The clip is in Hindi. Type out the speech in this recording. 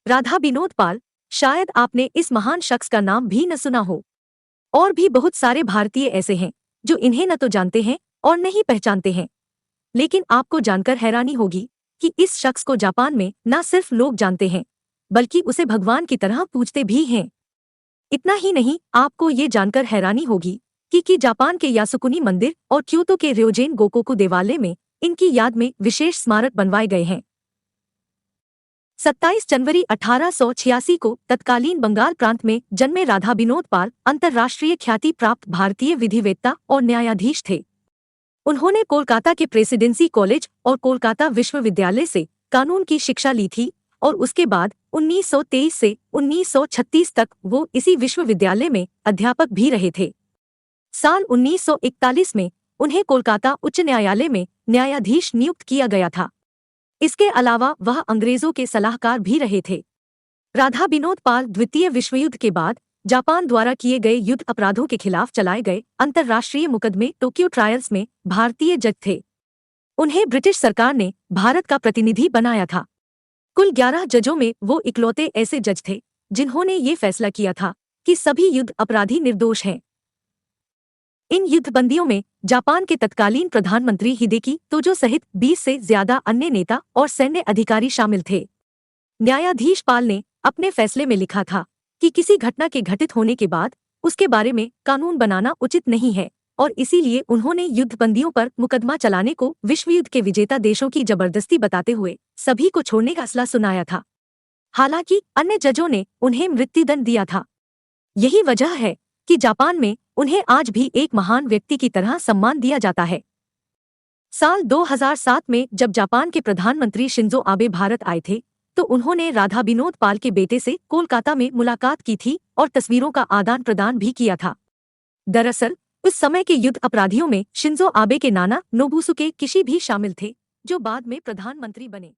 राधा विनोद पाल, शायद आपने इस महान शख्स का नाम भी न सुना हो। और भी बहुत सारे भारतीय ऐसे हैं जो इन्हें न तो जानते हैं और न ही पहचानते हैं। लेकिन आपको जानकर हैरानी होगी कि इस शख्स को जापान में न सिर्फ लोग जानते हैं, बल्कि उसे भगवान की तरह पूजते भी हैं। इतना ही नहीं, आपको ये जानकर हैरानी होगी कि जापान के यासुकुनी मंदिर और क्योतो के रियोजेन गोकोकु देवालय में इनकी याद में विशेष स्मारक बनवाए गए हैं। 27 जनवरी 1886 को तत्कालीन बंगाल प्रांत में जन्मे राधा विनोद पाल अंतर्राष्ट्रीय ख्याति प्राप्त भारतीय विधिवेत्ता और न्यायाधीश थे। उन्होंने कोलकाता के प्रेसिडेंसी कॉलेज और कोलकाता विश्वविद्यालय से कानून की शिक्षा ली थी और उसके बाद 1923 से 1936 तक वो इसी विश्वविद्यालय में अध्यापक भी रहे थे। साल 1941 में उन्हें कोलकाता उच्च न्यायालय में न्यायाधीश नियुक्त किया गया था। इसके अलावा वह अंग्रेजों के सलाहकार भी रहे थे। राधा विनोद पाल द्वितीय विश्वयुद्ध के बाद जापान द्वारा किए गए युद्ध अपराधों के खिलाफ चलाए गए अंतर्राष्ट्रीय मुकदमे टोक्यो ट्रायल्स में भारतीय जज थे। उन्हें ब्रिटिश सरकार ने भारत का प्रतिनिधि बनाया था। कुल 11 जजों में वो इकलौते ऐसे जज थे जिन्होंने ये फैसला किया था कि सभी युद्ध अपराधी निर्दोष हैं। इन युद्धबंदियों में जापान के तत्कालीन प्रधानमंत्री हिदेकी तोजो सहित 20 से ज्यादा अन्य नेता और सैन्य अधिकारी शामिल थे। न्यायाधीश पाल ने अपने फैसले में लिखा था कि किसी घटना के घटित होने के बाद उसके बारे में कानून बनाना उचित नहीं है और इसीलिए उन्होंने युद्धबंदियों पर मुकदमा चलाने को विश्वयुद्ध के विजेता देशों की जबरदस्ती बताते हुए सभी को छोड़ने का फैसला सुनाया था। हालांकि अन्य जजों ने उन्हें मृत्युदंड दिया था। यही वजह है कि जापान में उन्हें आज भी एक महान व्यक्ति की तरह सम्मान दिया जाता है। साल 2007 में जब जापान के प्रधानमंत्री शिंजो आबे भारत आए थे तो उन्होंने राधा विनोद पाल के बेटे से कोलकाता में मुलाकात की थी और तस्वीरों का आदान प्रदान भी किया था। दरअसल उस समय के युद्ध अपराधियों में शिंजो आबे के नाना नोबुसुके किशी भी शामिल थे, जो बाद में प्रधानमंत्री बने।